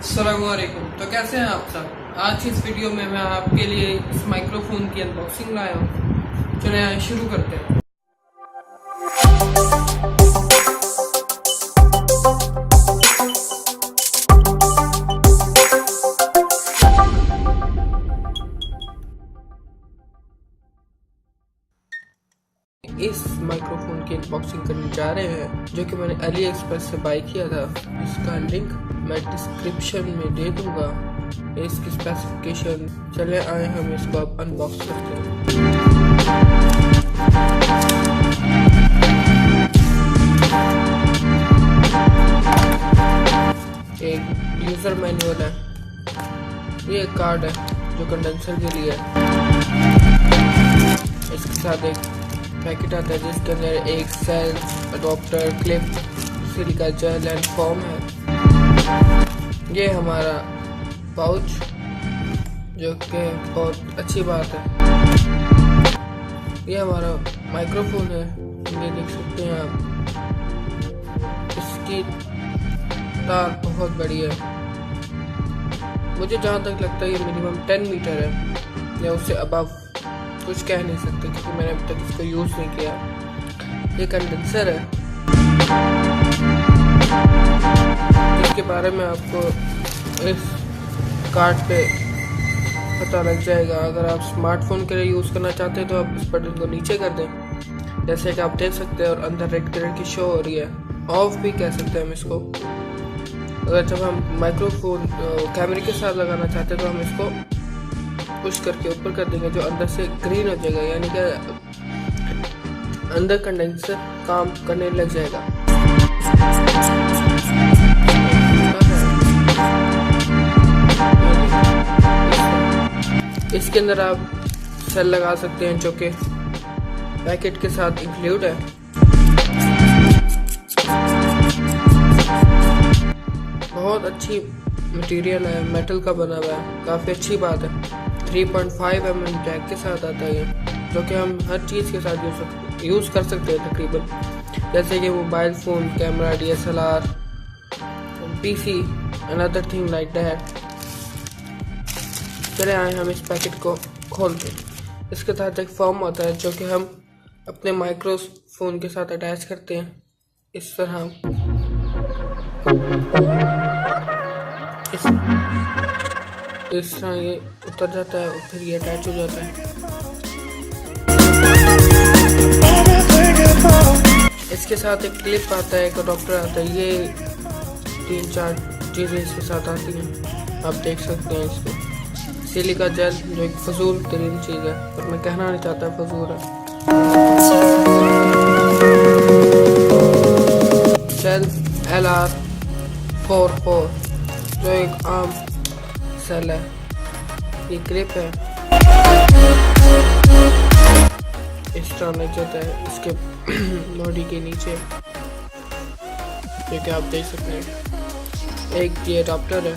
अस्सलामुअलैकुम। तो कैसे हैं आप सब। आज की इस वीडियो में मैं आपके लिए इस माइक्रोफोन की अनबॉक्सिंग लाया हूँ। चलिए शुरू करते हैं। इस माइक्रोफोन की अनबॉक्सिंग करने जा रहे हैं, जो कि मैंने अली एक्सप्रेस से बाय किया था। इसका लिंक मैं डिस्क्रिप्शन में दे दूंगा, इसकी स्पेसिफिकेशन। चले आए हम इसको अब अनबॉक्स करते हैं। एक यूजर मैनुअल है, ये एक कार्ड है जो कंडेंसर के लिए है। इसके साथ एक पैकेट आता है जिसके अंदर एक cell, adapter, clip, silica gel and foam है। ये हमारा पाउच, जो कि बहुत अच्छी बात है। ये हमारा माइक्रोफोन है, ये देख सकते हैं आप। इसकी तार बहुत बड़ी है, मुझे जहाँ तक लगता है ये मिनिमम 10 मीटर है या उससे अबव। कुछ कह नहीं सकते क्योंकि मैंने अभी तक इसको यूज़ नहीं किया। ये कंडेंसर है, इसके बारे में आपको इस कार्ड पे पता लग जाएगा। अगर आप स्मार्टफोन के लिए यूज़ करना चाहते हैं तो आप इस बटन को नीचे कर दें, जैसे कि आप देख सकते हैं, और अंदर रेड कलर की शो हो रही है। ऑफ भी कह सकते हैं हम इसको। अगर जब हम माइक्रोफोन कैमरे के साथ लगाना चाहते हैं तो हम इसको पुश करके ऊपर कर देंगे, जो अंदर से ग्रीन हो जाएगा, यानी कि अंदर कंडेंसर काम करने लग जाएगा। इसके अंदर आप सेल लगा सकते हैं, जो कि पैकेट के साथ इंक्लूड है। बहुत अच्छी मटेरियल है, मेटल का बना हुआ है, काफ़ी अच्छी बात है। 3.5 mm जैक के साथ आता है, जो कि हम हर चीज़ के साथ यूज़ कर सकते हैं तकरीबन, जैसे कि mobile phone, camera, DSLR, PC and other thing like that. चले आए हम इस पैकेट को खोलते हैं। इसके साथ एक फॉर्म होता है जो कि हम अपने माइक्रोफोन के साथ अटैच करते हैं। इस तरह ये उतर जाता है और फिर ये अटैच हो जाता है। इसके साथ एक क्लिप आता है, एक अडोप्टर आता है। ये 3-4 चीज़ें इसके साथ आती हैं, आप देख सकते हैं इसको। सिलिका जेल, जो एक फजूल तरीन चीज़ है, पर मैं कहना नहीं चाहता फजूल है। सेल LR44, जो एक आम सेल है। ये क्लिप है, इस तरह लग जाता है इसके बॉडी के नीचे, जो कि आप देख सकते हैं। एक ये अडॉप्टर है।